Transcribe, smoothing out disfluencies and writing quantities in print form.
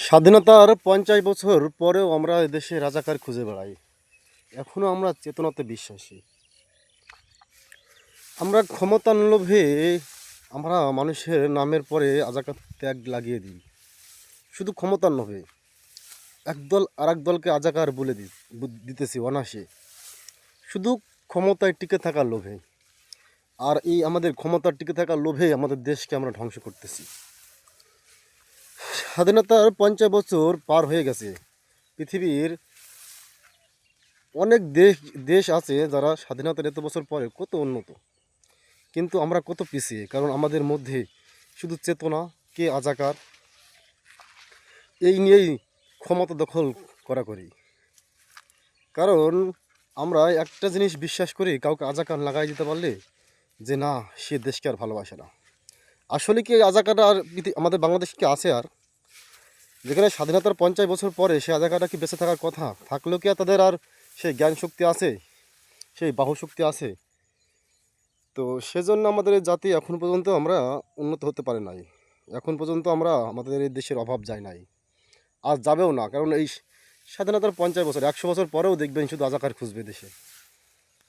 স্বাধীনতার ৫০ বছর পরেও আমরা এদেশে রাজাকার খুঁজে বেড়াই। এখনও আমরা চেতনাতে বিশ্বাসী। আমরা ক্ষমতার লোভে আমরা মানুষের নামের পরে রাজাকার ট্যাগ লাগিয়ে দিই। শুধু ক্ষমতার লোভে একদল আর এক দলকে রাজাকার বলে দিতেছি অনায়াসে, শুধু ক্ষমতায় টিকে থাকার লোভে। আর এই আমাদের ক্ষমতার টিকে থাকার লোভে আমাদের দেশকে আমরা ধ্বংস করতেছি। স্বাধীনতার ৫০ বছর পার হয়ে গেছে। পৃথিবীর অনেক দেশ আছে যারা স্বাধীনতার এত বছর পরে কত উন্নত, কিন্তু আমরা কত পিছিয়ে। কারণ আমাদের মধ্যে শুধু চেতনা, কে রাজাকার, এই নিয়েই ক্ষমতা দখল করি। কারণ আমরা একটা জিনিস বিশ্বাস করি, কাউকে রাজাকার লাগাই দিতে পারলে যে না, সে দেশকে আর ভালোবাসে না। আসলে কি রাজাকার আর আমাদের বাংলাদেশ কি আছে? আর যেখানে স্বাধীনতার ৫০ বছর পরে সে রাজাকাররা কি বেঁচে থাকার কথা? থাকলেও কি আর তাদের আর সেই জ্ঞান শক্তি আছে, সেই বাহু শক্তি আছে? তো সেজন্য আমাদের এই জাতি এখন পর্যন্ত আমরা উন্নত হতে পারে নাই। এখন পর্যন্ত আমরা আমাদের এই দেশের অভাব যায় নাই, আর যাবেও না। কারণ এই স্বাধীনতার ৫০ বছর, ১০০ বছর পরেও দেখবেন শুধু রাজাকার খুঁজবে দেশে।